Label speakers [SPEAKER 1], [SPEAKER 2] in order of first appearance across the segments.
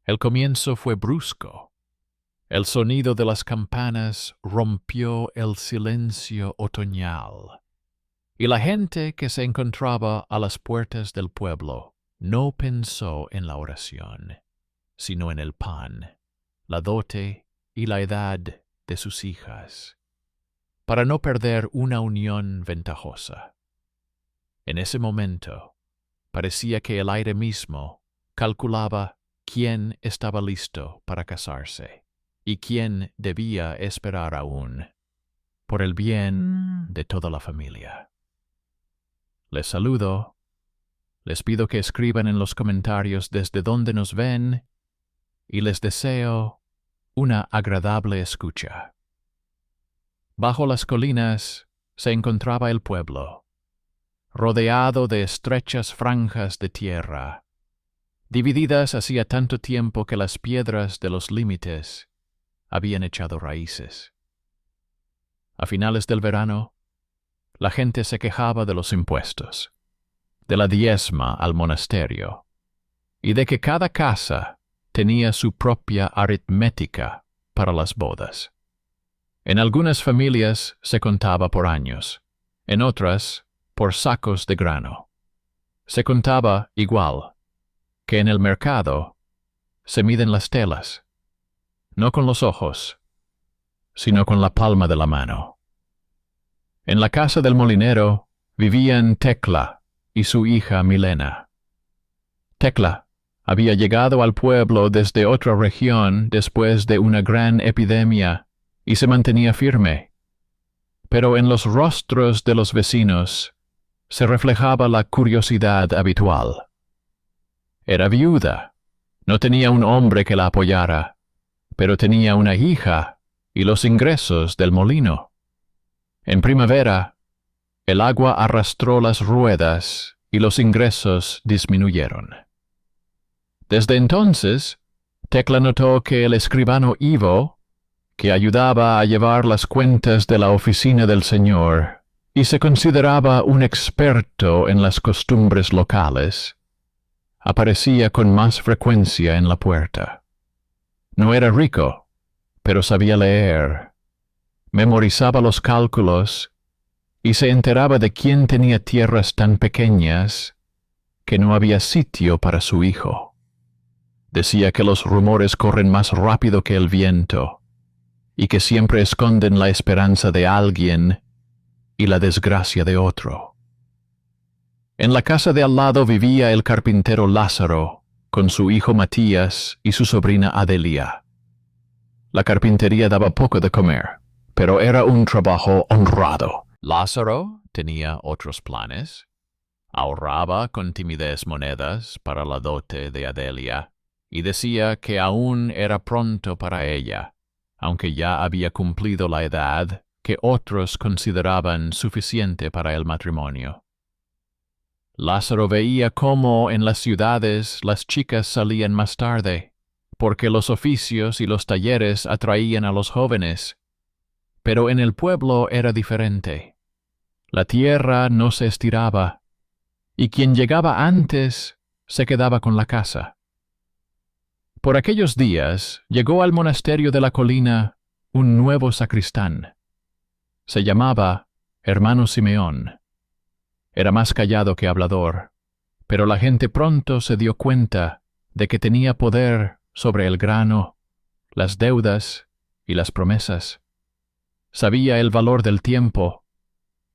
[SPEAKER 1] El comienzo fue brusco. El sonido de las campanas rompió el silencio otoñal, y la gente que se encontraba a las puertas del pueblo no pensó en la oración, sino en el pan, la dote y la edad de sus hijas, para no perder una unión ventajosa. En ese momento, parecía que el aire mismo calculaba quién estaba listo para casarse y quién debía esperar aún, por el bien de toda la familia. Les saludo. Les pido que escriban en los comentarios desde dónde nos ven y les deseo una agradable escucha. Bajo las colinas se encontraba el pueblo, rodeado de estrechas franjas de tierra, divididas hacía tanto tiempo que las piedras de los límites habían echado raíces. A finales del verano, la gente se quejaba de los impuestos, de la diezma al monasterio, y de que cada casa tenía su propia aritmética para las bodas. En algunas familias se contaba por años, en otras por sacos de grano. Se contaba igual que en el mercado se miden las telas, no con los ojos, sino con la palma de la mano. En la casa del molinero vivían Tecla y su hija Milena. Tecla había llegado al pueblo desde otra región después de una gran epidemia y se mantenía firme, pero en los rostros de los vecinos se reflejaba la curiosidad habitual. Era viuda, no tenía un hombre que la apoyara, pero tenía una hija y los ingresos del molino. En primavera, el agua arrastró las ruedas y los ingresos disminuyeron. Desde entonces, Tecla notó que el escribano Ivo, que ayudaba a llevar las cuentas de la oficina del señor y se consideraba un experto en las costumbres locales, aparecía con más frecuencia en la puerta. No era rico, pero sabía leer, memorizaba los cálculos y se enteraba de quién tenía tierras tan pequeñas que no había sitio para su hijo. Decía que los rumores corren más rápido que el viento y que siempre esconden la esperanza de alguien y la desgracia de otro. En la casa de al lado vivía el carpintero Lázaro, con su hijo Matías y su sobrina Adelia. La carpintería daba poco de comer, pero era un trabajo honrado. Lázaro tenía otros planes. Ahorraba con timidez monedas para la dote de Adelia y decía que aún era pronto para ella, aunque ya había cumplido la edad que otros consideraban suficiente para el matrimonio. Lázaro veía cómo en las ciudades las chicas salían más tarde, porque los oficios y los talleres atraían a los jóvenes. Pero en el pueblo era diferente. La tierra no se estiraba, y quien llegaba antes se quedaba con la casa. Por aquellos días llegó al monasterio de la colina un nuevo sacristán. Se llamaba Hermano Simeón. Era más callado que hablador, pero la gente pronto se dio cuenta de que tenía poder sobre el grano, las deudas y las promesas. Sabía el valor del tiempo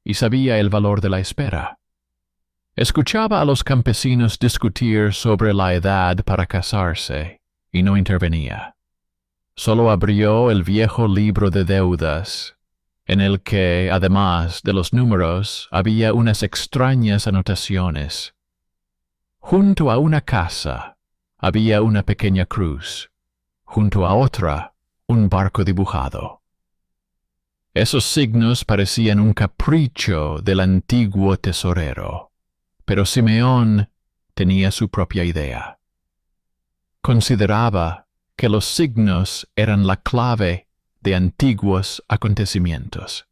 [SPEAKER 1] y sabía el valor de la espera. Escuchaba a los campesinos discutir sobre la edad para casarse y no intervenía. Solo abrió el viejo libro de deudas, en el que, además de los números, había unas extrañas anotaciones. Junto a una casa había una pequeña cruz, junto a otra un barco dibujado. Esos signos parecían un capricho del antiguo tesorero, pero Simeón tenía su propia idea. Consideraba que los signos eran la clave de antiguos acontecimientos.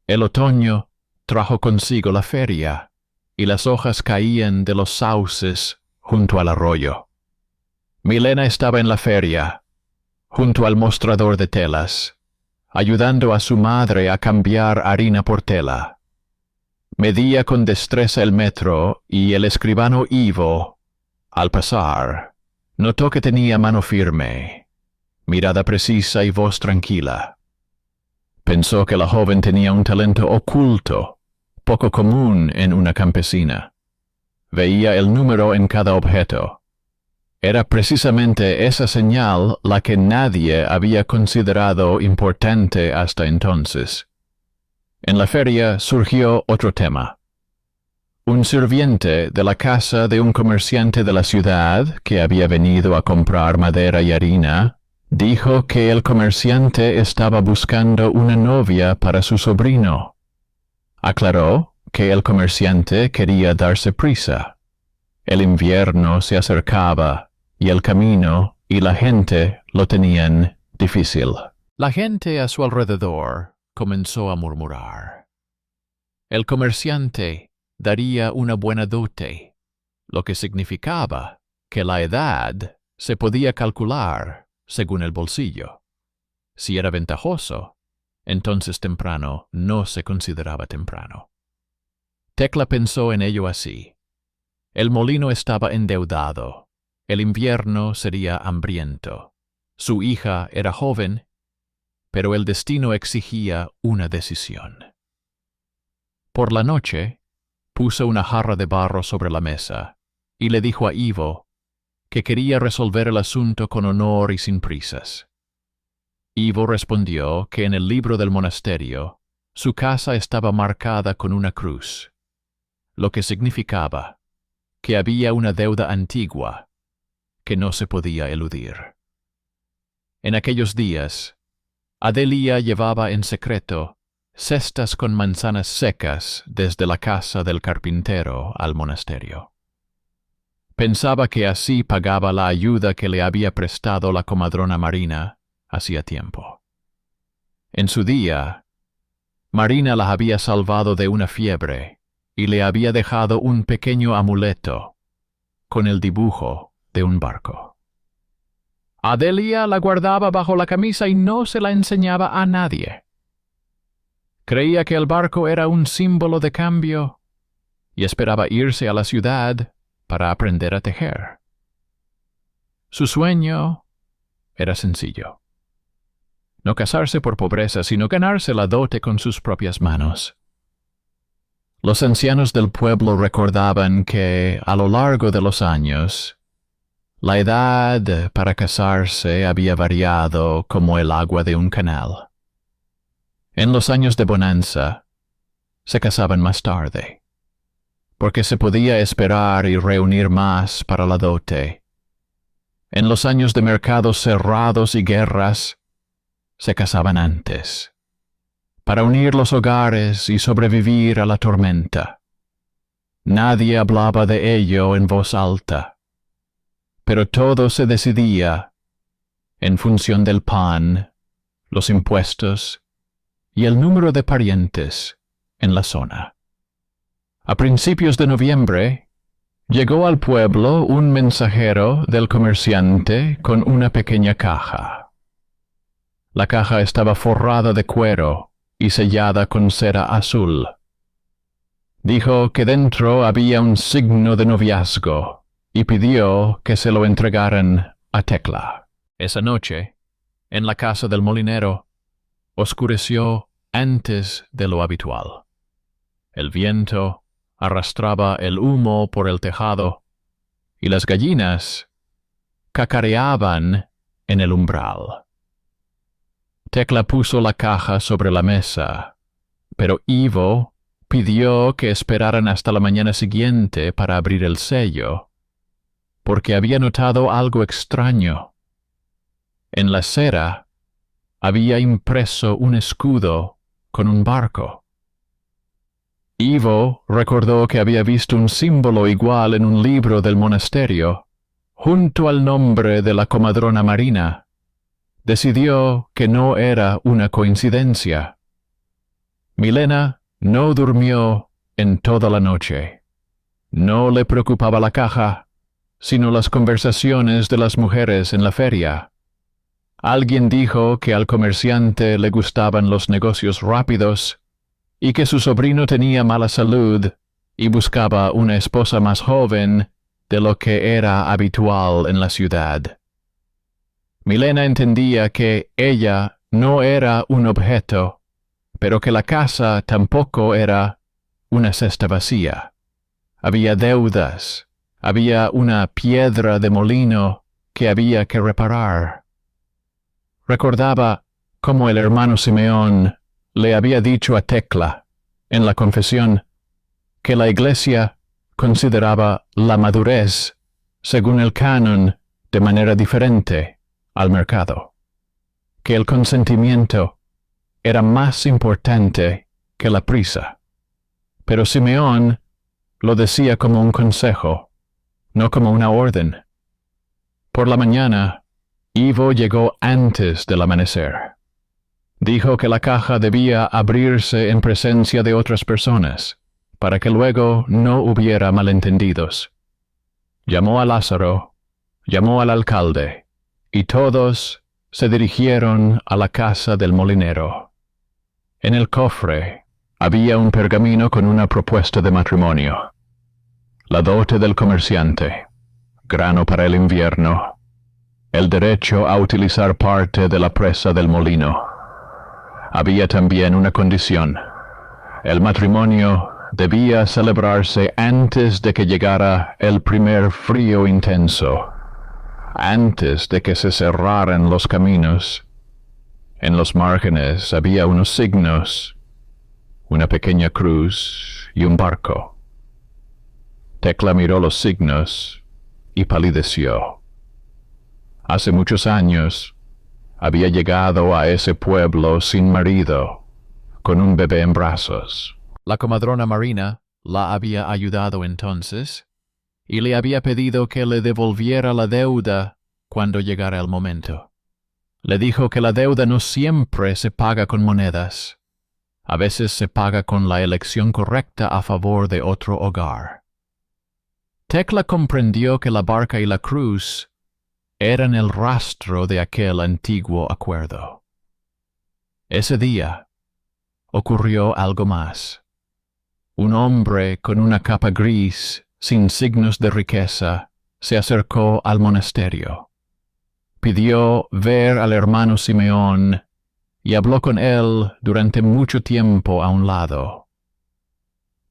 [SPEAKER 1] El otoño trajo consigo la feria, y las hojas caían de los sauces junto al arroyo. Milena estaba en la feria, junto al mostrador de telas, ayudando a su madre a cambiar harina por tela. Medía con destreza el metro y el escribano Ivo, al pasar, notó que tenía mano firme, mirada precisa y voz tranquila. Pensó que la joven tenía un talento oculto, poco común en una campesina. Veía el número en cada objeto. Era precisamente esa señal la que nadie había considerado importante hasta entonces. En la feria surgió otro tema. Un sirviente de la casa de un comerciante de la ciudad, que había venido a comprar madera y harina, dijo que el comerciante estaba buscando una novia para su sobrino. Aclaró que el comerciante quería darse prisa. El invierno se acercaba, y el camino y la gente lo tenían difícil. La gente a su alrededor comenzó a murmurar. El comerciante daría una buena dote, lo que significaba que la edad se podía calcular según el bolsillo. Si era ventajoso, entonces temprano no se consideraba temprano. Tecla pensó en ello así. El molino estaba endeudado, el invierno sería hambriento, su hija era joven, pero el destino exigía una decisión. Por la noche, puso una jarra de barro sobre la mesa y le dijo a Ivo que quería resolver el asunto con honor y sin prisas. Ivo respondió que en el libro del monasterio su casa estaba marcada con una cruz, lo que significaba que había una deuda antigua que no se podía eludir. En aquellos días, Adelia llevaba en secreto cestas con manzanas secas desde la casa del carpintero al monasterio. Pensaba que así pagaba la ayuda que le había prestado la comadrona Marina hacía tiempo. En su día, Marina la había salvado de una fiebre y le había dejado un pequeño amuleto con el dibujo de un barco. Adelia la guardaba bajo la camisa y no se la enseñaba a nadie. Creía que el barco era un símbolo de cambio y esperaba irse a la ciudad para aprender a tejer. Su sueño era sencillo. No casarse por pobreza, sino ganarse la dote con sus propias manos. Los ancianos del pueblo recordaban que, a lo largo de los años, la edad para casarse había variado como el agua de un canal. En los años de bonanza, se casaban más tarde, porque se podía esperar y reunir más para la dote. En los años de mercados cerrados y guerras, se casaban antes, para unir los hogares y sobrevivir a la tormenta. Nadie hablaba de ello en voz alta, pero todo se decidía en función del pan, los impuestos y el número de parientes en la zona. A principios de noviembre, llegó al pueblo un mensajero del comerciante con una pequeña caja. La caja estaba forrada de cuero y sellada con cera azul. Dijo que dentro había un signo de noviazgo y pidió que se lo entregaran a Tecla. Esa noche, en la casa del molinero, oscureció antes de lo habitual. El viento arrastraba el humo por el tejado y las gallinas cacareaban en el umbral. Tecla puso la caja sobre la mesa, pero Ivo pidió que esperaran hasta la mañana siguiente para abrir el sello, porque había notado algo extraño. En la cera había impreso un escudo con un barco. Ivo recordó que había visto un símbolo igual en un libro del monasterio, junto al nombre de la comadrona Marina. Decidió que no era una coincidencia. Milena no durmió en toda la noche. No le preocupaba la caja, sino las conversaciones de las mujeres en la feria. Alguien dijo que al comerciante le gustaban los negocios rápidos y que su sobrino tenía mala salud y buscaba una esposa más joven de lo que era habitual en la ciudad. Milena entendía que ella no era un objeto, pero que la casa tampoco era una cesta vacía. Había deudas, había una piedra de molino que había que reparar. Recordaba cómo el hermano Simeón le había dicho a Tecla, en la confesión, que la Iglesia consideraba la madurez, según el canon, de manera diferente al mercado, que el consentimiento era más importante que la prisa. Pero Simeón lo decía como un consejo, no como una orden. Por la mañana, Ivo llegó antes del amanecer. Dijo que la caja debía abrirse en presencia de otras personas, para que luego no hubiera malentendidos. Llamó a Lázaro, llamó al alcalde, y todos se dirigieron a la casa del molinero. En el cofre había un pergamino con una propuesta de matrimonio. La dote del comerciante, grano para el invierno, el derecho a utilizar parte de la presa del molino. Había también una condición. El matrimonio debía celebrarse antes de que llegara el primer frío intenso, antes de que se cerraran los caminos. En los márgenes había unos signos, una pequeña cruz y un barco. Tecla miró los signos y palideció. Hace muchos años había llegado a ese pueblo sin marido, con un bebé en brazos. La comadrona Marina la había ayudado entonces y le había pedido que le devolviera la deuda cuando llegara el momento. Le dijo que la deuda no siempre se paga con monedas. A veces se paga con la elección correcta a favor de otro hogar. Tecla comprendió que la barca y la cruz eran el rastro de aquel antiguo acuerdo. Ese día ocurrió algo más. Un hombre con una capa gris, sin signos de riqueza, se acercó al monasterio. Pidió ver al hermano Simeón y habló con él durante mucho tiempo a un lado.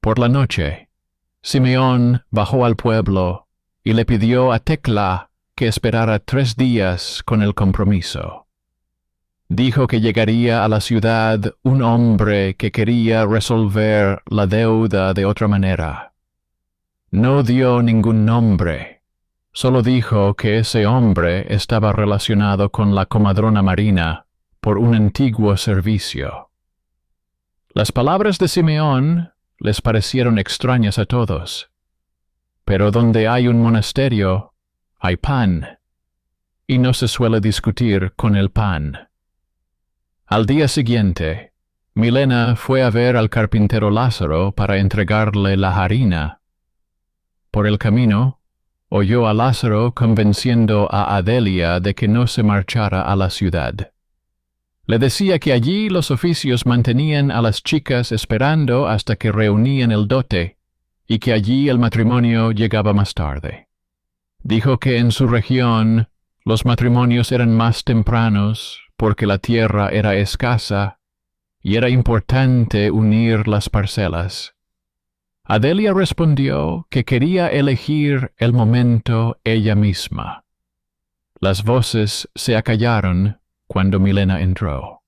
[SPEAKER 1] Por la noche, Simeón bajó al pueblo y le pidió a Tecla que esperara 3 días con el compromiso. Dijo que llegaría a la ciudad un hombre que quería resolver la deuda de otra manera. No dio ningún nombre, solo dijo que ese hombre estaba relacionado con la comadrona Marina por un antiguo servicio. Las palabras de Simeón les parecieron extrañas a todos, pero donde hay un monasterio, hay pan, y no se suele discutir con el pan. Al día siguiente, Milena fue a ver al carpintero Lázaro para entregarle la harina. Por el camino, oyó a Lázaro convenciendo a Adelia de que no se marchara a la ciudad. Le decía que allí los oficios mantenían a las chicas esperando hasta que reunían el dote, y que allí el matrimonio llegaba más tarde. Dijo que en su región los matrimonios eran más tempranos porque la tierra era escasa y era importante unir las parcelas. Adelia respondió que quería elegir el momento ella misma. Las voces se acallaron cuando Milena entró.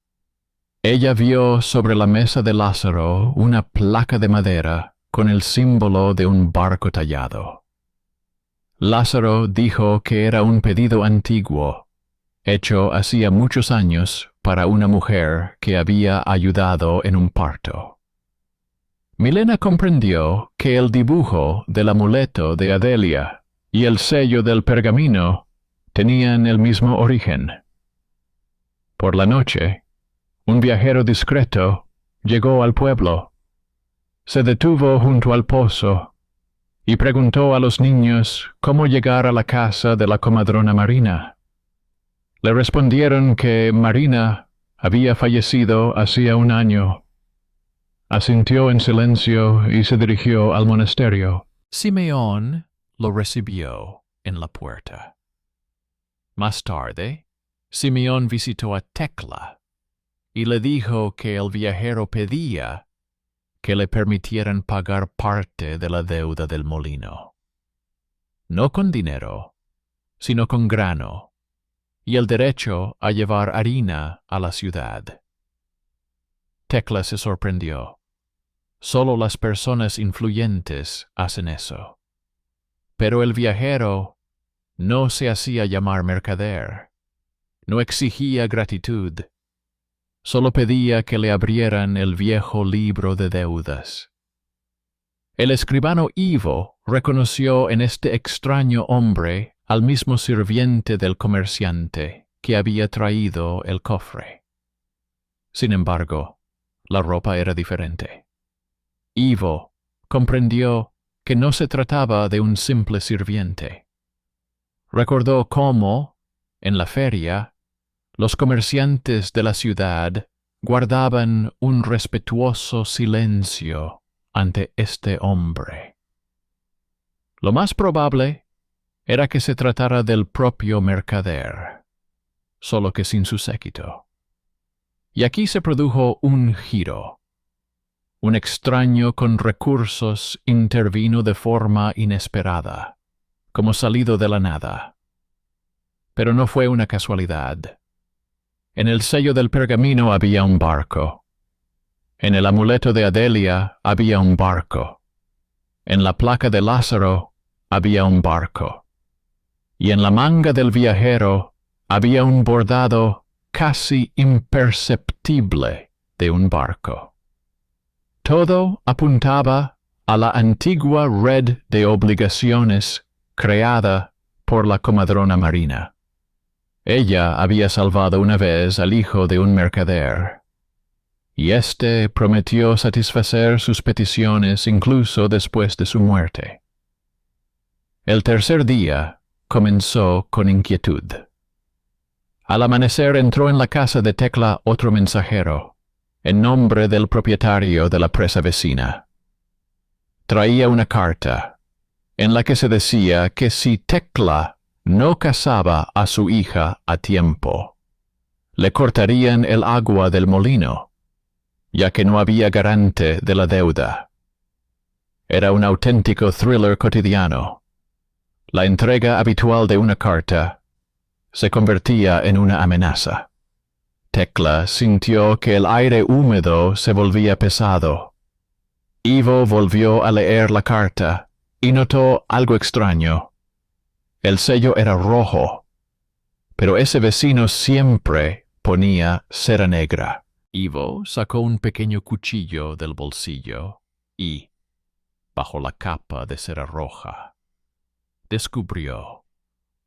[SPEAKER 1] Ella vio sobre la mesa de Lázaro una placa de madera con el símbolo de un barco tallado. Lázaro dijo que era un pedido antiguo, hecho hacía muchos años para una mujer que había ayudado en un parto. Milena comprendió que el dibujo del amuleto de Adelia y el sello del pergamino tenían el mismo origen. Por la noche, un viajero discreto llegó al pueblo. Se detuvo junto al pozo
[SPEAKER 2] y preguntó a los niños cómo llegar a la casa de la comadrona Marina. Le respondieron que Marina había fallecido hacía un año. Asintió en silencio y se dirigió al monasterio.
[SPEAKER 1] Simeón lo recibió en la puerta. Más tarde, Simeón visitó a Tecla y le dijo que el viajero pedía que le permitieran pagar parte de la deuda del molino. No con dinero, sino con grano, y el derecho a llevar harina a la ciudad. Tecla se sorprendió. Solo las personas influyentes hacen eso. Pero el viajero no se hacía llamar mercader, no exigía gratitud, solo pedía que le abrieran el viejo libro de deudas. El escribano Ivo reconoció en este extraño hombre al mismo sirviente del comerciante que había traído el cofre. Sin embargo, la ropa era diferente. Ivo comprendió que no se trataba de un simple sirviente. Recordó cómo, en la feria, los comerciantes de la ciudad guardaban un respetuoso silencio ante este hombre. Lo más probable era que se tratara del propio mercader, solo que sin su séquito. Y aquí se produjo un giro. Un extraño con recursos intervino de forma inesperada, como salido de la nada. Pero no fue una casualidad. En el sello del pergamino había un barco. En el amuleto de Adelia había un barco. En la placa de Lázaro había un barco. Y en la manga del viajero había un bordado casi imperceptible de un barco. Todo apuntaba a la antigua red de obligaciones creada por la comadrona Marina. Ella había salvado una vez al hijo de un mercader, y éste prometió satisfacer sus peticiones incluso después de su muerte. El tercer día comenzó con inquietud. Al amanecer entró en la casa de Tecla otro mensajero, en nombre del propietario de la presa vecina. Traía una carta, en la que se decía que si Tecla no casaba a su hija a tiempo, le cortarían el agua del molino, ya que no había garante de la deuda. Era un auténtico thriller cotidiano. La entrega habitual de una carta se convertía en una amenaza. Tecla sintió que el aire húmedo se volvía pesado. Ivo volvió a leer la carta y notó algo extraño. El sello era rojo, pero ese vecino siempre ponía cera negra. Ivo sacó un pequeño cuchillo del bolsillo y, bajo la capa de cera roja, descubrió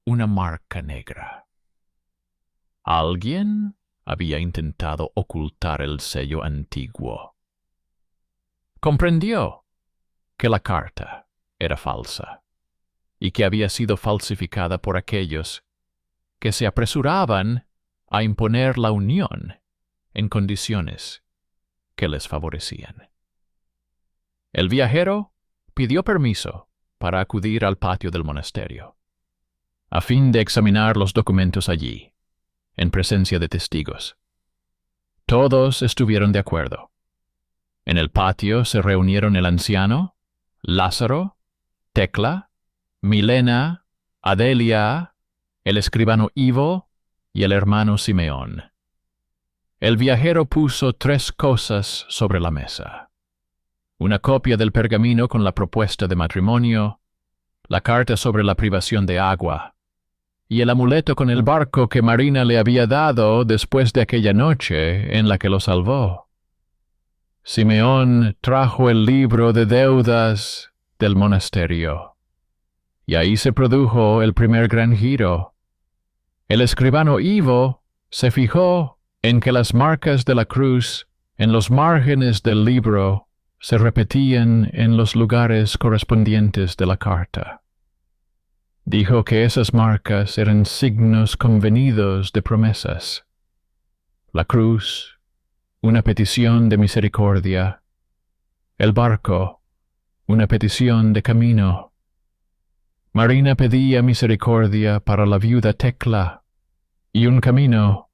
[SPEAKER 1] una marca negra. ¿Alguien había intentado ocultar el sello antiguo? Comprendió que la carta era falsa y que había sido falsificada por aquellos que se apresuraban a imponer la unión en condiciones que les favorecían. El viajero pidió permiso para acudir al patio del monasterio, a fin de examinar los documentos allí, en presencia de testigos. Todos estuvieron de acuerdo. En el patio se reunieron el anciano, Lázaro, Tecla, Milena, Adelia, el escribano Ivo y el hermano Simeón. El viajero puso 3 cosas sobre la mesa: una copia del pergamino con la propuesta de matrimonio, la carta sobre la privación de agua, y el amuleto con el barco que Marina le había dado después de aquella noche en la que lo salvó. Simeón trajo el libro de deudas del monasterio, y ahí se produjo el primer gran giro. El escribano Ivo se fijó en que las marcas de la cruz en los márgenes del libro
[SPEAKER 2] se repetían en los lugares correspondientes de la carta. Dijo que esas marcas eran signos convenidos de promesas. La cruz, una petición de misericordia. El barco, una petición de camino. Marina pedía misericordia para la viuda Tecla y un camino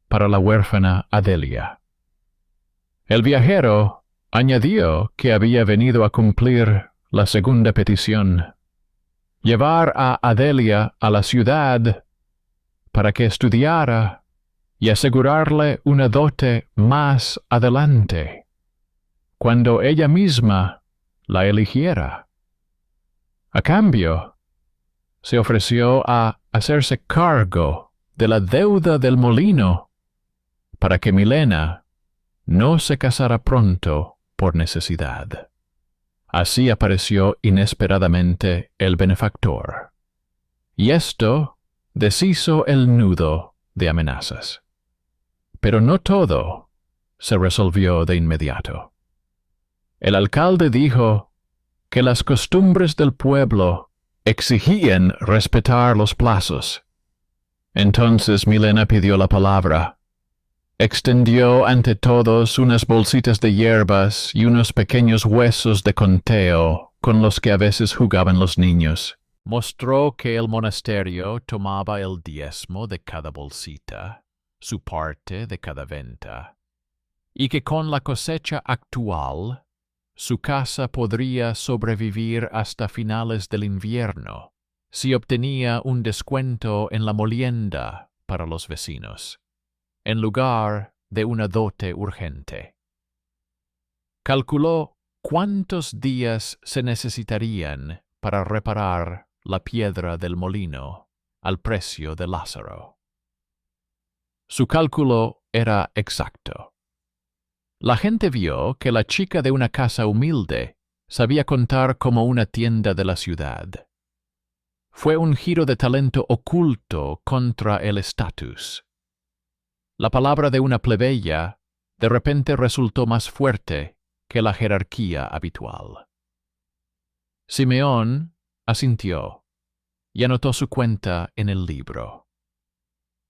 [SPEAKER 2] para la huérfana Adelia. El viajero añadió que había venido a cumplir la segunda petición, llevar a Adelia a la ciudad para que estudiara y asegurarle una dote más adelante, cuando ella misma la eligiera. A cambio, se ofreció a hacerse cargo de la deuda del molino para que Milena no se casara pronto por necesidad. Así apareció inesperadamente el benefactor, y esto deshizo el nudo de amenazas. Pero no todo se resolvió de inmediato. El alcalde dijo que las costumbres del pueblo exigían respetar los plazos. Entonces Milena pidió la palabra. Extendió ante todos unas bolsitas de hierbas y unos pequeños huesos de conteo con los que a veces jugaban los niños.
[SPEAKER 1] Mostró que el monasterio tomaba el diezmo de cada bolsita, su parte de cada venta, y que con la cosecha actual, su casa podría sobrevivir hasta finales del invierno, si obtenía un descuento en la molienda para los vecinos, en lugar de una dote urgente. Calculó cuántos días se necesitarían para reparar la piedra del molino al precio de Lázaro. Su cálculo era exacto. La gente vio que la chica de una casa humilde sabía contar como una tienda de la ciudad. Fue un giro de talento oculto contra el estatus. La palabra de una plebeya de repente resultó más fuerte que la jerarquía habitual. Simeón asintió y anotó su cuenta en el libro.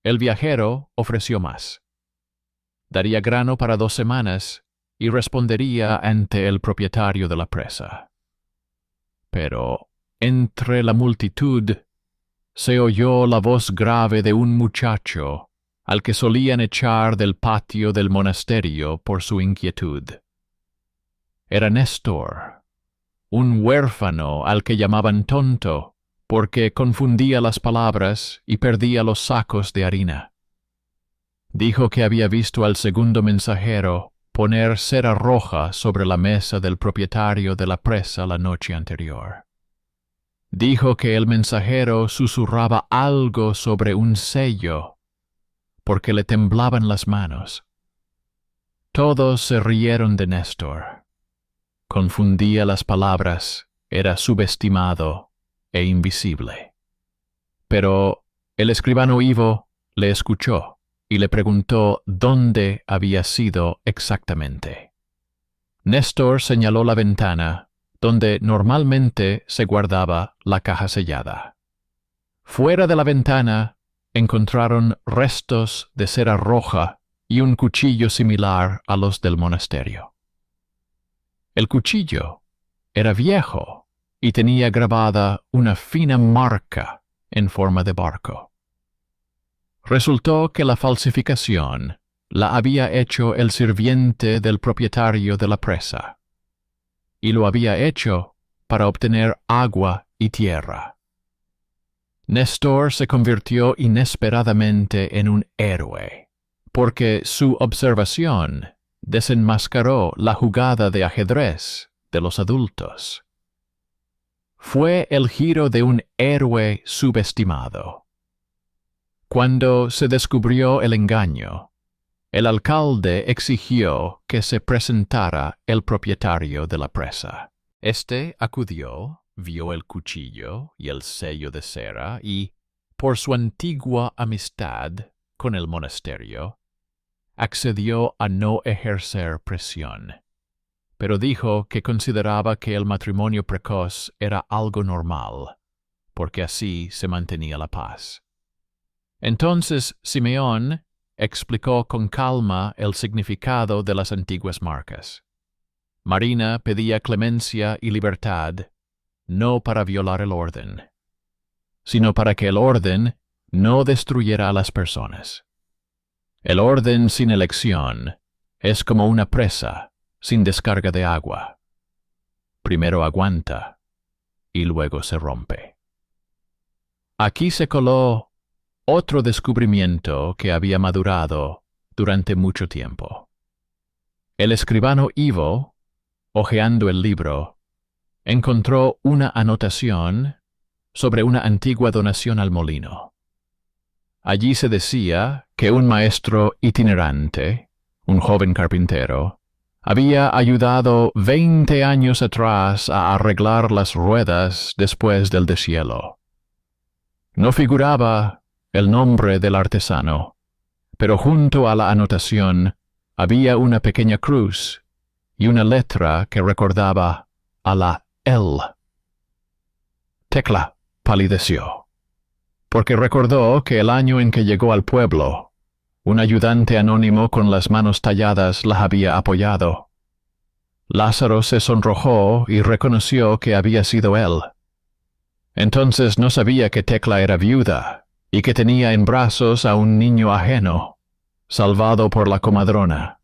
[SPEAKER 1] El viajero ofreció más. Daría grano para 2 semanas y respondería ante el propietario de la presa. Pero entre la multitud se oyó la voz grave de un muchacho al que solían echar del patio del monasterio por su inquietud. Era Néstor, un huérfano al que llamaban tonto, porque confundía las palabras y perdía los sacos de harina. Dijo que había visto al segundo mensajero poner cera roja sobre la mesa del propietario de la presa la noche anterior. Dijo que el mensajero susurraba algo sobre un sello, porque le temblaban las manos. Todos se rieron de Néstor. Confundía las palabras, era subestimado e invisible. Pero el escribano Ivo le escuchó y le preguntó dónde había sido exactamente. Néstor señaló la ventana donde normalmente se guardaba la caja sellada. Fuera de la ventana encontraron restos de cera roja y un cuchillo similar a los del monasterio. El cuchillo era viejo y tenía grabada una fina marca en forma de barco. Resultó que la falsificación la había hecho el sirviente del propietario de la presa, y lo había hecho para obtener agua y tierra. Néstor se convirtió inesperadamente en un héroe, porque su observación desenmascaró la jugada de ajedrez de los adultos. Fue el giro de un héroe subestimado. Cuando se descubrió el engaño, el alcalde exigió que se presentara el propietario de la presa. Este acudió, vio el cuchillo y el sello de cera y, por su antigua amistad con el monasterio, accedió a no ejercer presión. pero dijo que consideraba que el matrimonio precoz era algo normal, porque así se mantenía la paz. Entonces Simeón explicó con calma el significado de las antiguas marcas. Marina pedía clemencia y libertad, no para violar el orden, sino para que el orden no destruyera a las personas. El orden sin elección es como una presa sin descarga de agua. Primero aguanta y luego se rompe. Aquí se coló otro descubrimiento que había madurado durante mucho tiempo. El escribano Ivo, hojeando el libro, encontró una anotación sobre una antigua donación al molino. Allí se decía que un maestro itinerante, un joven carpintero, había ayudado 20 años atrás a arreglar las ruedas después del deshielo. No figuraba el nombre del artesano, pero junto a la anotación había una pequeña cruz y una letra que recordaba a la L. Tecla palideció, porque recordó que el año en que llegó al pueblo, un ayudante anónimo con las manos talladas la había apoyado. Lázaro se sonrojó y reconoció que había sido él. Entonces no sabía que Tecla era viuda y que tenía en brazos a un niño ajeno, salvado por la comadrona.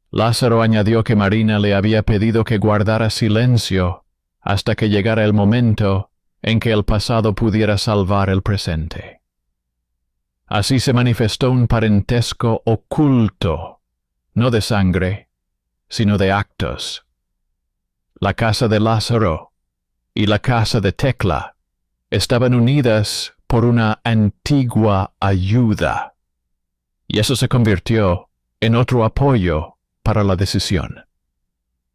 [SPEAKER 1] Lázaro añadió que Marina le había pedido que guardara silencio hasta que llegara el momento en que el pasado pudiera salvar el presente. Así se manifestó un parentesco oculto, no de sangre, sino de actos. La casa de Lázaro y la casa de Tecla estaban unidas por una antigua ayuda, y eso se convirtió en otro apoyo para la decisión.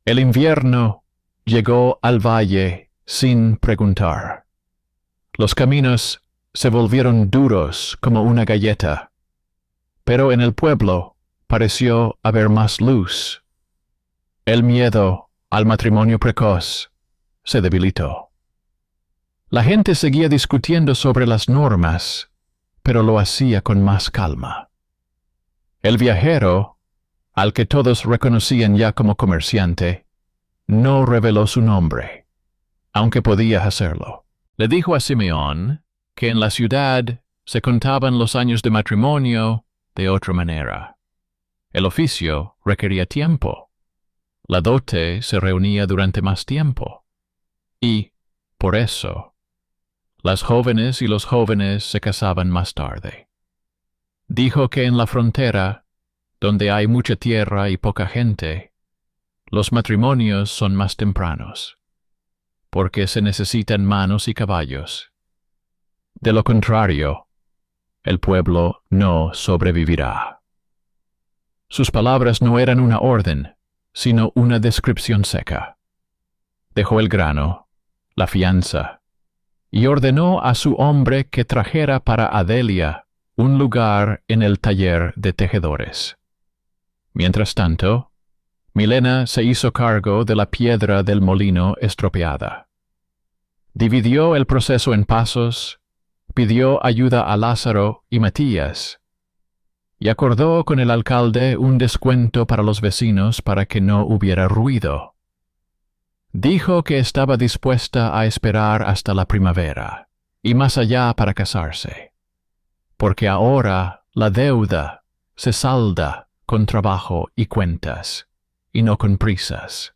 [SPEAKER 1] El invierno llegó al valle sin preguntar. Los caminos se volvieron duros como una galleta, pero en el pueblo pareció haber más luz. El miedo al matrimonio precoz se debilitó. La gente seguía discutiendo sobre las normas, pero lo hacía con más calma. El viajero, al que todos reconocían ya como comerciante, no reveló su nombre, aunque podía hacerlo. Le dijo a Simeón que en la ciudad se contaban los años de matrimonio de otra manera. El oficio requería tiempo. La dote se reunía durante más tiempo. Y, por eso, las jóvenes y los jóvenes se casaban más tarde. Dijo que en la frontera, donde hay mucha tierra y poca gente, los matrimonios son más tempranos, porque se necesitan manos y caballos. De lo contrario, el pueblo no sobrevivirá. Sus palabras no eran una orden, sino una descripción seca. Dejó el grano, la fianza, y ordenó a su hombre que trajera para Adelia un lugar en el taller de tejedores. Mientras tanto, Milena se hizo cargo de la piedra del molino estropeada. Dividió el proceso en pasos, pidió ayuda a Lázaro y Matías, y acordó con el alcalde un descuento para los vecinos para que no hubiera ruido. Dijo que estaba dispuesta a esperar hasta la primavera y más allá para casarse, porque ahora la deuda se salda con trabajo y cuentas, y no con prisas.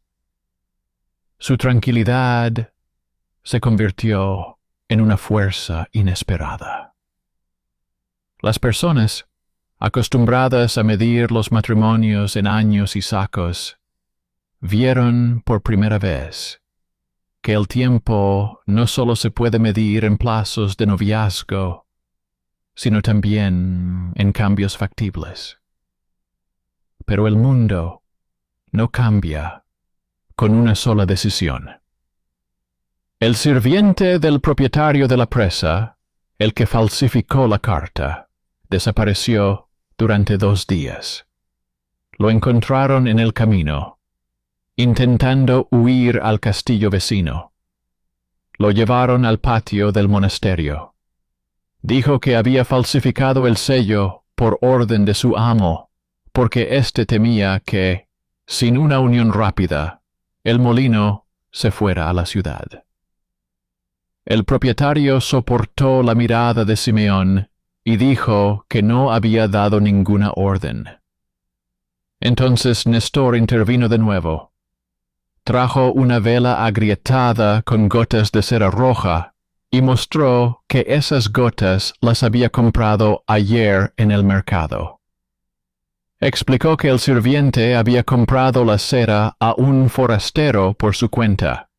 [SPEAKER 1] Su tranquilidad se convirtió en una fuerza inesperada. Las personas, acostumbradas a medir los matrimonios en años y sacos, vieron por primera vez que el tiempo no solo se puede medir en plazos de noviazgo, sino también en cambios factibles. Pero el mundo no cambia con una sola decisión. El sirviente del propietario de la presa, el que falsificó la carta, desapareció durante 2 días. Lo encontraron en el camino,
[SPEAKER 2] intentando huir al castillo vecino. Lo llevaron al patio del monasterio. Dijo que había falsificado el sello por orden de su amo, porque éste temía que, sin una unión rápida, el molino se fuera a la ciudad. El propietario soportó la mirada de Simeón y dijo que no había dado ninguna orden. Entonces Néstor intervino de nuevo. Trajo una vela agrietada con gotas de cera roja y mostró que esas gotas las había comprado ayer en el mercado. Explicó que el sirviente había comprado la cera a un forastero por su cuenta,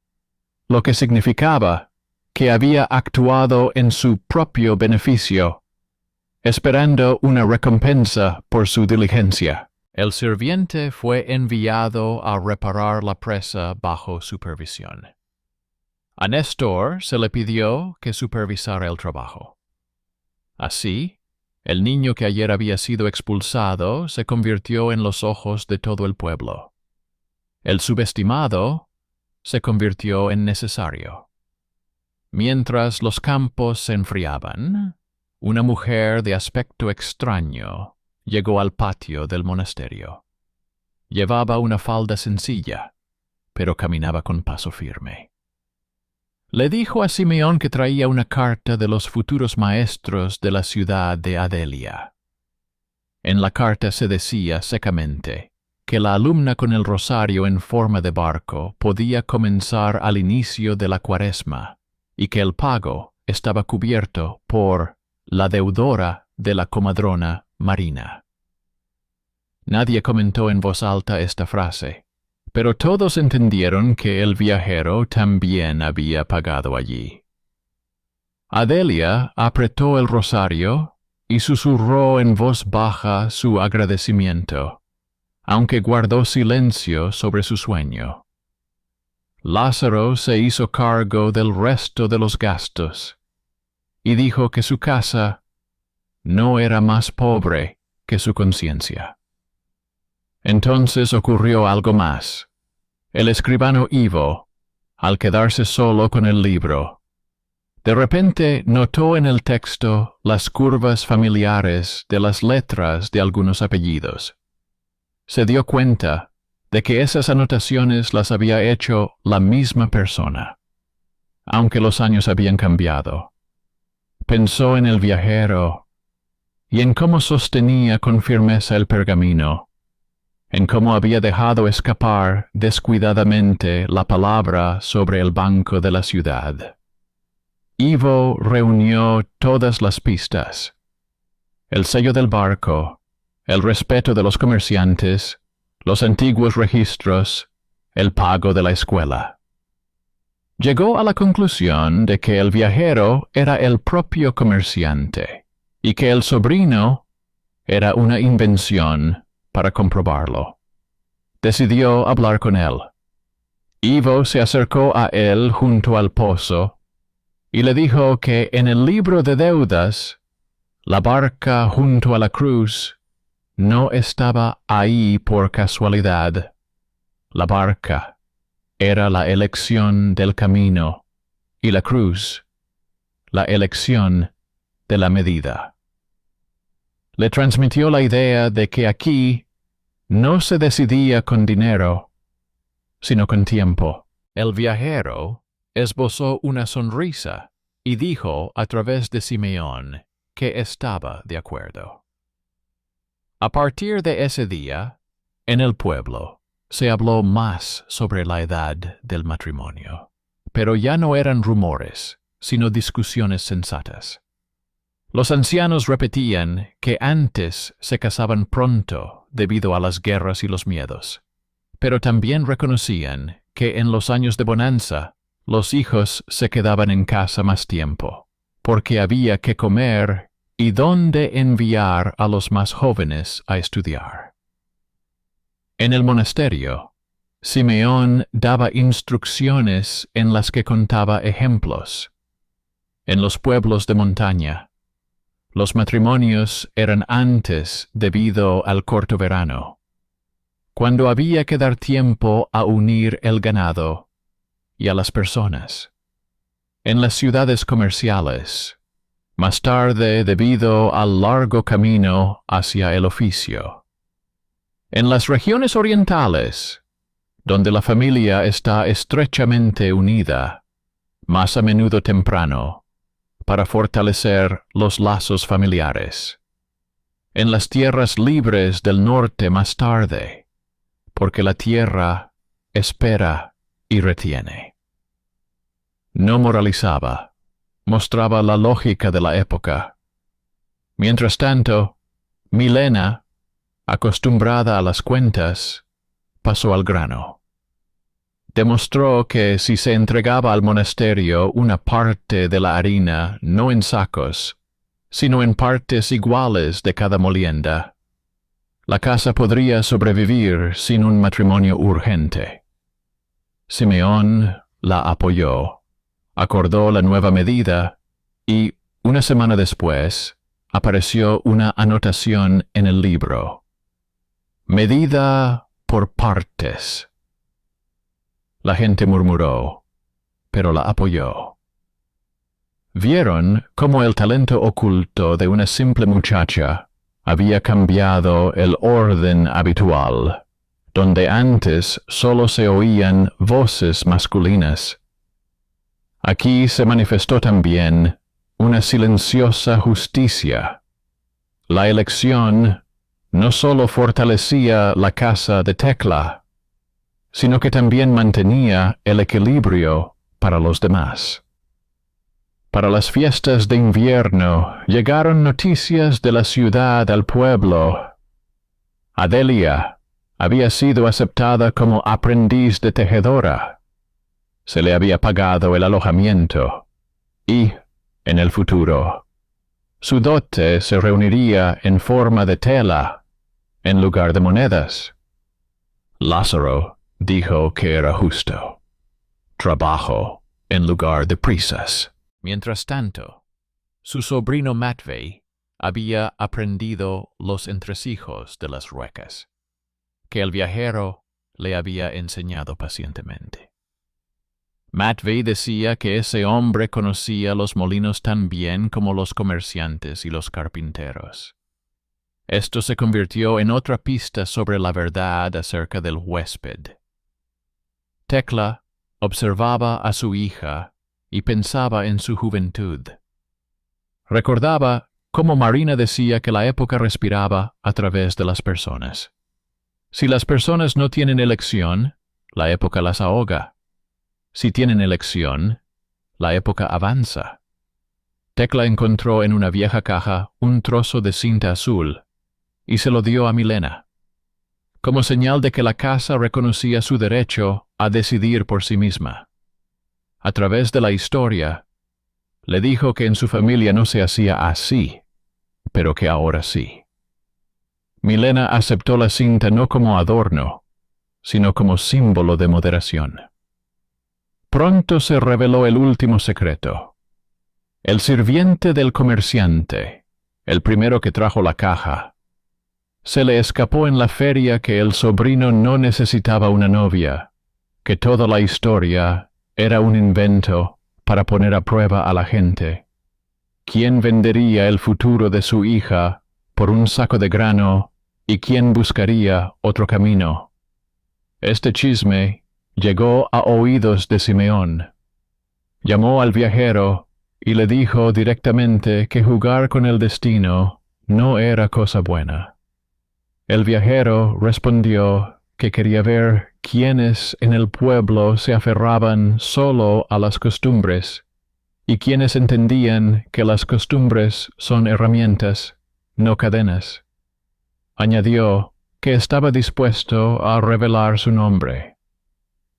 [SPEAKER 2] lo que significaba que había actuado en su propio beneficio, esperando una recompensa por su diligencia.
[SPEAKER 1] El sirviente fue enviado a reparar la presa bajo supervisión. A Néstor se le pidió que supervisara el trabajo. Así, el niño que ayer había sido expulsado se convirtió en los ojos de todo el pueblo. El subestimado se convirtió en necesario. Mientras los campos se enfriaban, una mujer de aspecto extraño llegó al patio del monasterio. Llevaba una falda sencilla, pero caminaba con paso firme. Le dijo a Simeón que traía una carta de los futuros maestros de la ciudad de Adelia. En la carta se decía secamente que la alumna con el rosario en forma de barco podía comenzar al inicio de la Cuaresma y que el pago estaba cubierto por la deudora de la comadrona Marina. Nadie comentó en voz alta esta frase, pero todos entendieron que el viajero también había pagado allí. Adelia apretó el rosario y susurró en voz baja su agradecimiento, aunque guardó silencio sobre su sueño. Lázaro se hizo cargo del resto de los gastos y dijo que su casa no era más pobre que su conciencia. Entonces ocurrió algo más. El escribano Ivo, al quedarse solo con el libro, de repente notó en el texto las curvas familiares de las letras de algunos apellidos. Se dio cuenta de que esas anotaciones las había hecho la misma persona, aunque los años habían cambiado. Pensó en el viajero y en cómo sostenía con firmeza el pergamino, en cómo había dejado escapar descuidadamente la palabra sobre el banco de la ciudad. Ivo reunió todas las pistas: el sello del barco, el respeto de los comerciantes, los antiguos registros, el pago de la escuela. Llegó a la conclusión de que el viajero era el propio comerciante y que el sobrino era una invención para comprobarlo. Decidió hablar con él. Ivo se acercó a él junto al pozo y le dijo que en el libro de deudas, la barca junto a la cruz no estaba ahí por casualidad. La barca era la elección del camino y la cruz, la elección de la medida. Le transmitió la idea de que aquí no se decidía con dinero, sino con tiempo. El viajero esbozó una sonrisa y dijo a través de Simeón que estaba de acuerdo. A partir de ese día, en el pueblo, se habló más sobre la edad del matrimonio, pero ya no eran rumores, sino discusiones sensatas. Los ancianos repetían que antes se casaban pronto debido a las guerras y los miedos, pero también reconocían que en los años de bonanza los hijos se quedaban en casa más tiempo, porque había que comer y dónde enviar a los más jóvenes a estudiar. En el monasterio, Simeón daba instrucciones en las que contaba ejemplos. En los pueblos de montaña, los matrimonios eran antes debido al corto verano. cuando había que dar tiempo a unir el ganado y a las personas. En las ciudades comerciales, más tarde debido al largo camino hacia el oficio. En las regiones orientales, donde la familia está estrechamente unida, más a menudo temprano, para fortalecer los lazos familiares. En las tierras libres del norte más tarde, porque la tierra espera y retiene. No moralizaba, mostraba la lógica de la época. Mientras tanto, Milena, acostumbrada a las cuentas, pasó al grano. Demostró que si se entregaba al monasterio una parte de la harina no en sacos, sino en partes iguales de cada molienda, la casa podría sobrevivir sin un matrimonio urgente. Simeón la apoyó, acordó la nueva medida y, una semana después, apareció una anotación en el libro. Medida por partes. La gente murmuró, pero la apoyó. Vieron cómo el talento oculto de una simple muchacha había cambiado el orden habitual, donde antes solo se oían voces masculinas. Aquí se manifestó también una silenciosa justicia. La elección no solo fortalecía la casa de Tecla, sino que también mantenía el equilibrio para los demás. Para las fiestas de invierno llegaron noticias de la ciudad al pueblo. Adelia había sido aceptada como aprendiz de tejedora. Se le había pagado el alojamiento y, en el futuro, su dote se reuniría en forma de tela en lugar de monedas. Lázaro dijo que era justo. Trabajo en lugar de prisas. Mientras tanto, su sobrino Matvei había aprendido los entresijos de las ruecas, que el viajero le había enseñado pacientemente. Matvei decía que ese hombre conocía los molinos tan bien como los comerciantes y los carpinteros. Esto se convirtió en otra pista sobre la verdad acerca del huésped. Tecla observaba a su hija y pensaba en su juventud. Recordaba cómo Marina decía que la época respiraba a través de las personas. Si las personas no tienen elección, la época las ahoga. Si tienen elección, la época avanza. Tecla encontró en una vieja caja un trozo de cinta azul y se lo dio a Milena, como señal de que la casa reconocía su derecho a decidir por sí misma. A través de la historia, le dijo que en su familia no se hacía así, pero que ahora sí. Milena aceptó la cinta no como adorno, sino como símbolo de moderación. Pronto se reveló el último secreto. El sirviente del comerciante, el primero que trajo la caja, se le escapó en la feria que el sobrino no necesitaba una novia, que toda la historia era un invento para poner a prueba a la gente. ¿Quién vendería el futuro de su hija por un saco de grano y quién buscaría otro camino? Este chisme llegó a oídos de Simeón. Llamó al viajero y le dijo directamente que jugar con el destino no era cosa buena. El viajero respondió que quería ver quiénes en el pueblo se aferraban solo a las costumbres y quienes entendían que las costumbres son herramientas, no cadenas. Añadió que estaba dispuesto a revelar su nombre.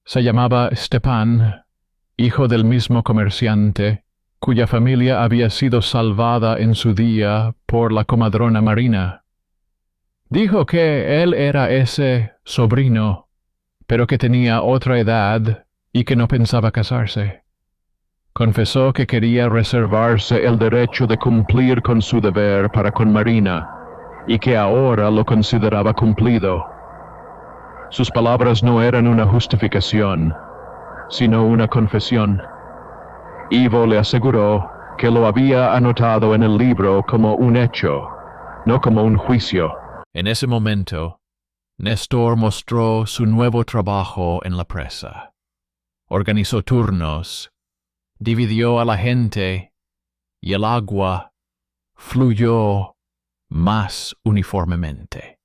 [SPEAKER 1] Se llamaba Stepan, hijo del mismo comerciante, cuya familia había sido salvada en su día por la comadrona Marina. Dijo que él era ese sobrino, pero que tenía otra edad y que no pensaba casarse. Confesó que quería reservarse el derecho de cumplir con su deber para con Marina, y que ahora lo consideraba cumplido.
[SPEAKER 2] Sus palabras no eran una justificación, sino una confesión. Ivo le aseguró que lo había anotado en el libro como un hecho, no como un juicio.
[SPEAKER 1] En ese momento, Néstor mostró su nuevo trabajo en la presa. Organizó turnos, dividió a la gente y el agua fluyó más uniformemente.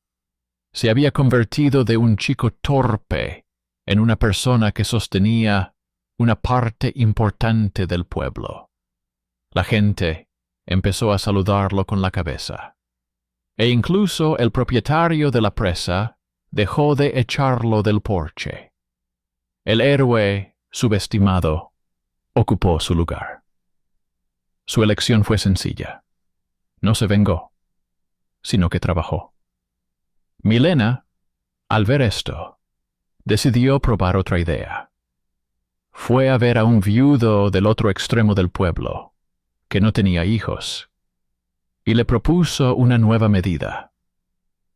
[SPEAKER 1] Se había convertido de un chico torpe en una persona que sostenía una parte importante del pueblo. La gente empezó a saludarlo con la cabeza. E incluso el propietario de la presa dejó de echarlo del porche. El héroe subestimado ocupó su lugar. Su elección fue sencilla. No se vengó, sino que trabajó. Milena, al ver esto, decidió probar otra idea. Fue a ver a un viudo del otro extremo del pueblo, que no tenía hijos, y le propuso una nueva medida: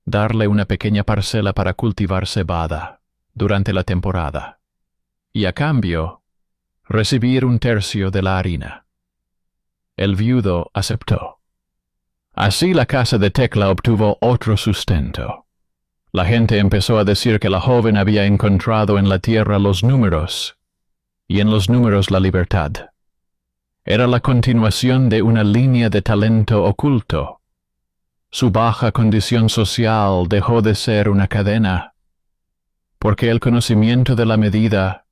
[SPEAKER 1] darle una pequeña parcela para cultivar cebada durante la temporada, y a cambio, recibir 1/3 de la harina. El viudo aceptó. Así la casa de Tecla obtuvo otro sustento. La gente empezó a decir que la joven había encontrado en la tierra los números, y en los números la libertad. Era la continuación de una línea de talento oculto. Su baja condición social dejó de ser una cadena, porque el conocimiento de la medida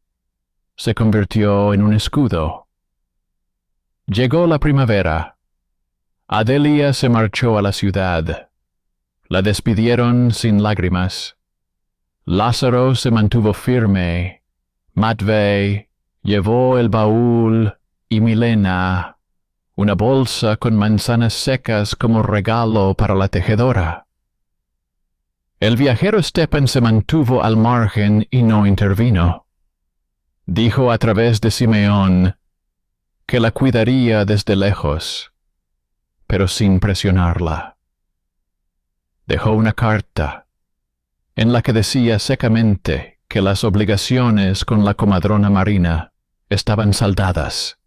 [SPEAKER 1] se convirtió en un escudo. Llegó la primavera. Adelia se marchó a la ciudad. La despidieron sin lágrimas. Lázaro se mantuvo firme. Matvey llevó el baúl y Milena una bolsa con manzanas secas como regalo para la tejedora. El viajero Stepan se mantuvo al margen y no intervino. Dijo a través de Simeón que la cuidaría desde lejos, pero sin presionarla. Dejó una carta en la que decía secamente que las obligaciones con la comadrona Marina estaban saldadas,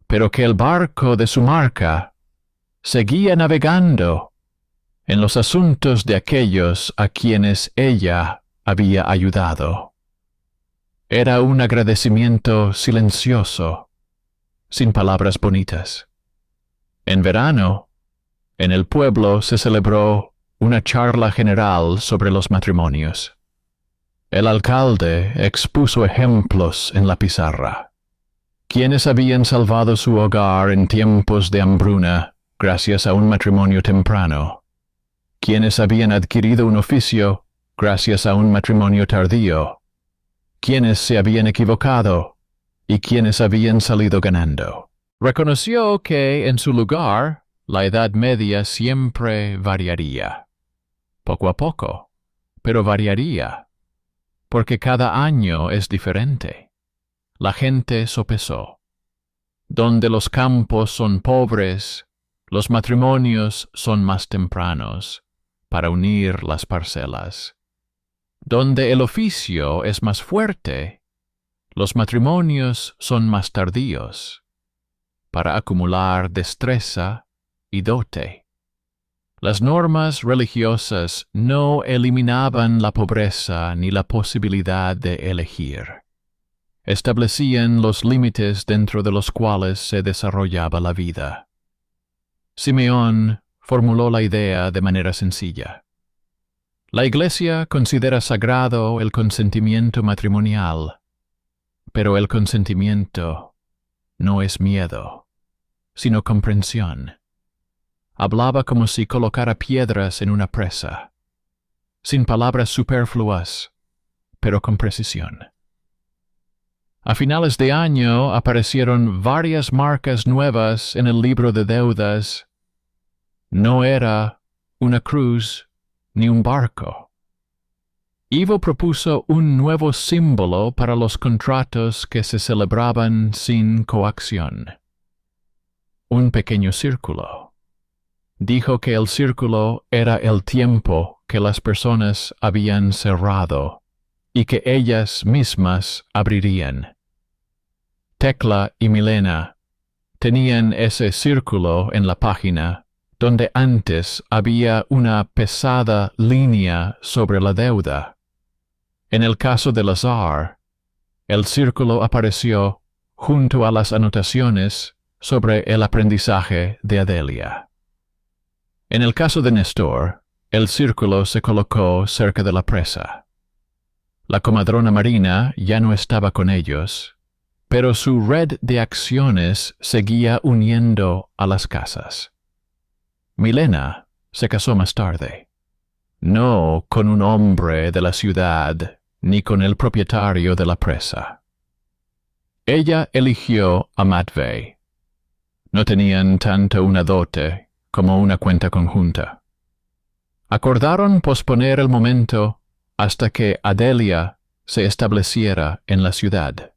[SPEAKER 1] pero que el barco de su marca seguía navegando en los asuntos de aquellos a quienes ella había ayudado. Era un agradecimiento silencioso, sin palabras bonitas. En verano, en el pueblo se celebró una charla general sobre los matrimonios. El alcalde expuso ejemplos en la pizarra. Quienes habían salvado su hogar en tiempos de hambruna gracias a un matrimonio temprano. Quienes habían adquirido un oficio gracias a un matrimonio tardío. Quienes se habían equivocado y quienes habían salido ganando. Reconoció que, en su lugar, la Edad Media siempre variaría. Poco a poco, pero variaría, porque cada año es diferente. La gente sopesó. Donde los campos son pobres, los matrimonios son más tempranos, para unir las parcelas. Donde el oficio es más fuerte, los matrimonios son más tardíos, para acumular destreza y dote. Las normas religiosas no eliminaban la pobreza ni la posibilidad de elegir. Establecían los límites dentro de los cuales se desarrollaba la vida. Simeón formuló la idea de manera sencilla. La Iglesia considera sagrado el consentimiento matrimonial, pero el consentimiento no es miedo, sino comprensión. Hablaba como si colocara piedras en una presa, sin palabras superfluas, pero con precisión. A finales de año aparecieron varias marcas nuevas en el libro de deudas. No era una cruz ni un barco. Ivo propuso un nuevo símbolo para los contratos que se celebraban sin coacción. Un pequeño círculo. Dijo que el círculo era el tiempo que las personas habían cerrado
[SPEAKER 2] y que ellas mismas abrirían. Tecla y Milena tenían ese círculo en la página donde antes había una pesada línea sobre la deuda. En el caso de Lazar, el círculo apareció junto a las anotaciones sobre el aprendizaje de Adelia. En el caso de Néstor, el círculo se colocó cerca de la presa. La comadrona Marina ya no estaba con ellos, pero su red de acciones seguía uniendo a las casas. Milena se casó más tarde, no con un hombre de la ciudad ni con el propietario de la presa. Ella eligió a Matvei. No tenían tanto una dote como una cuenta conjunta. Acordaron posponer el momento hasta que Adelia se estableciera en la ciudad.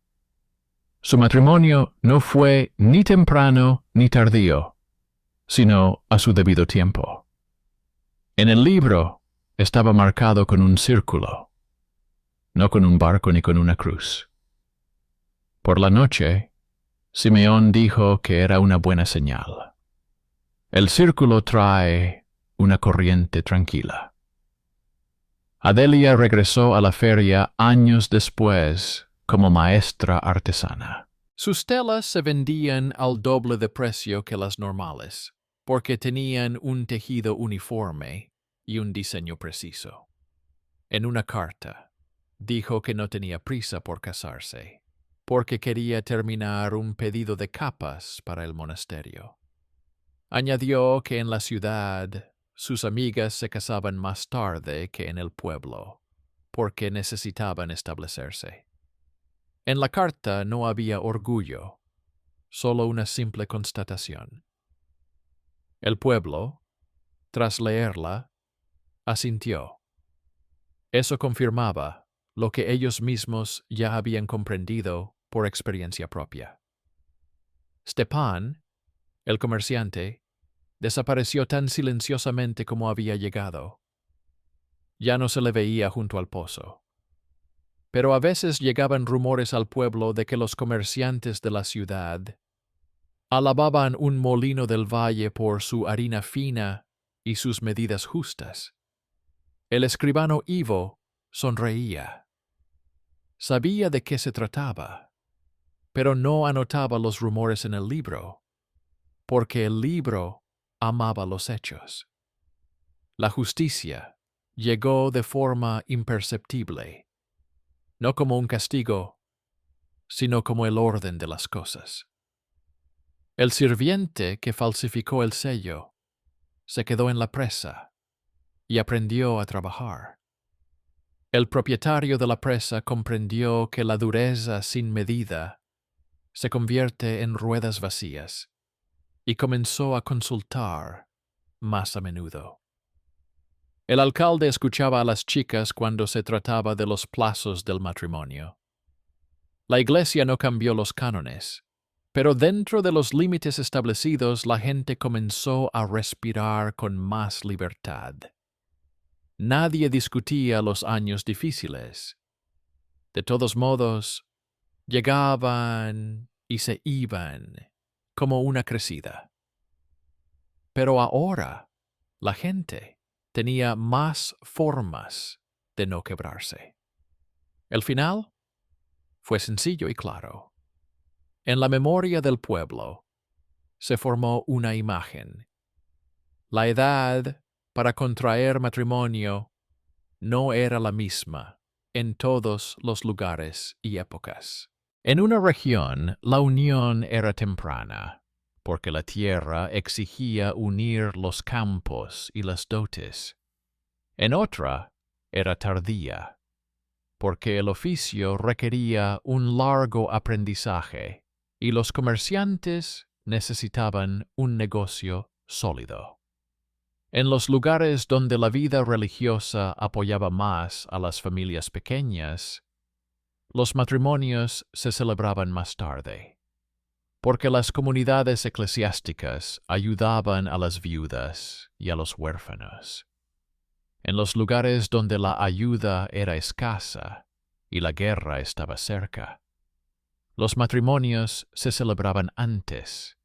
[SPEAKER 2] Su matrimonio no fue ni temprano ni tardío, sino a su debido tiempo. En el libro estaba marcado con un círculo, no con un barco ni con una cruz. Por la noche, Simeón dijo que era una buena señal. El círculo trae una corriente tranquila. Adelia regresó a la feria años después como maestra artesana.
[SPEAKER 1] Sus telas se vendían al doble de precio que las normales, porque tenían un tejido uniforme y un diseño preciso. En una carta, dijo que no tenía prisa por casarse, porque quería terminar un pedido de capas para el monasterio. Añadió que en la ciudad sus amigas se casaban más tarde que en el pueblo, porque necesitaban establecerse. En la carta no había orgullo, solo una simple constatación. El pueblo, tras leerla, asintió. Eso confirmaba lo que ellos mismos ya habían comprendido por experiencia propia. Stepan, el comerciante, desapareció tan silenciosamente como había llegado. Ya no se le veía junto al pozo. Pero a veces llegaban rumores al pueblo de que los comerciantes de la ciudad alababan un molino del valle por su harina fina y sus medidas justas. El escribano Ivo sonreía. Sabía de qué se trataba, pero no anotaba los rumores en el libro, porque el libro amaba los hechos. La justicia llegó de forma imperceptible, no como un castigo, sino como el orden de las cosas. El sirviente que falsificó el sello se quedó en la presa y aprendió a trabajar. El propietario de la presa comprendió que la dureza sin medida se convierte en ruedas vacías y comenzó a consultar más a menudo. El alcalde escuchaba a las chicas cuando se trataba de los plazos del matrimonio. La iglesia no cambió los cánones, pero dentro de los límites establecidos la gente comenzó a respirar con más libertad. Nadie discutía los años difíciles. De todos modos, llegaban y se iban como una crecida. Pero ahora la gente tenía más formas de no quebrarse. El final fue sencillo y claro. En la memoria del pueblo se formó una imagen. La edad para contraer matrimonio no era la misma en todos los lugares y épocas. En una región la unión era temprana, porque la tierra exigía unir los campos y las dotes. En otra era tardía, porque el oficio requería un largo aprendizaje y los comerciantes necesitaban un negocio sólido. En los lugares donde la vida religiosa apoyaba más a las familias pequeñas, los matrimonios se celebraban más tarde, porque las comunidades eclesiásticas ayudaban a las viudas y a los huérfanos. En los lugares donde la ayuda era escasa, y la guerra estaba cerca. Los matrimonios se celebraban antes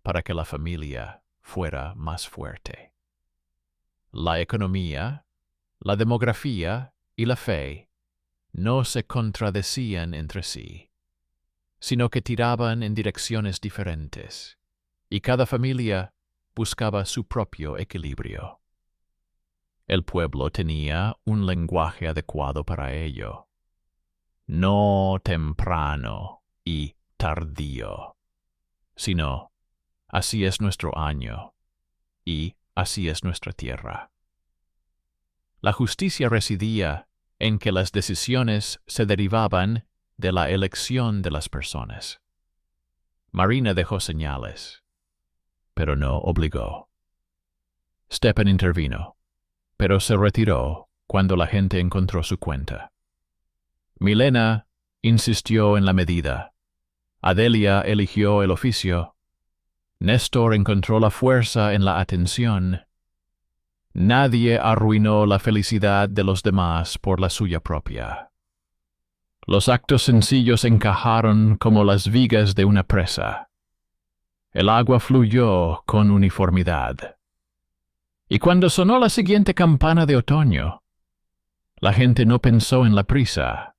[SPEAKER 1] para que la familia fuera más fuerte. La economía, la demografía y la fe no se contradecían entre sí, sino que tiraban en direcciones diferentes, y cada familia buscaba su propio equilibrio. El pueblo tenía un lenguaje adecuado para ello. No temprano y tardío, sino así es nuestro año y así es nuestra tierra. La justicia residía en que las decisiones se derivaban de la elección de las personas. Marina dejó señales, pero no obligó. Stepan intervino, pero se retiró cuando la gente encontró su cuenta. Milena insistió en la medida. Adelia eligió el oficio. Néstor encontró la fuerza en la atención. Nadie arruinó la felicidad de los demás por la suya propia. Los actos sencillos encajaron como las vigas de una presa. El agua fluyó con uniformidad. Y cuando sonó la siguiente campana de otoño, la gente no pensó en la prisa,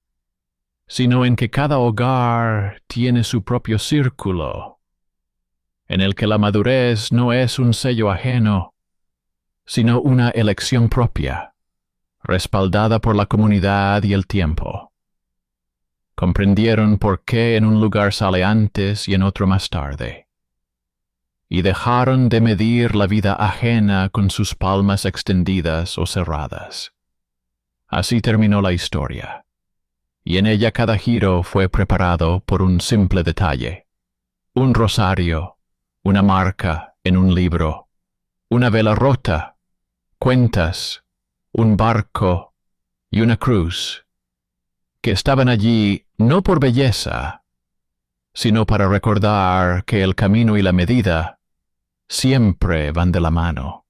[SPEAKER 1] sino en que cada hogar tiene su propio círculo, en el que la madurez no es un sello ajeno, sino una elección propia, respaldada por la comunidad y el tiempo. Comprendieron por qué en un lugar sale antes y en otro más tarde, y dejaron de medir la vida ajena con sus palmas extendidas o cerradas. Así terminó la historia, y en ella cada giro fue preparado por un simple detalle: un rosario, una marca en un libro, una vela rota, cuentas, un barco y una cruz, que estaban allí no por belleza, sino para recordar que el camino y la medida siempre van de la mano.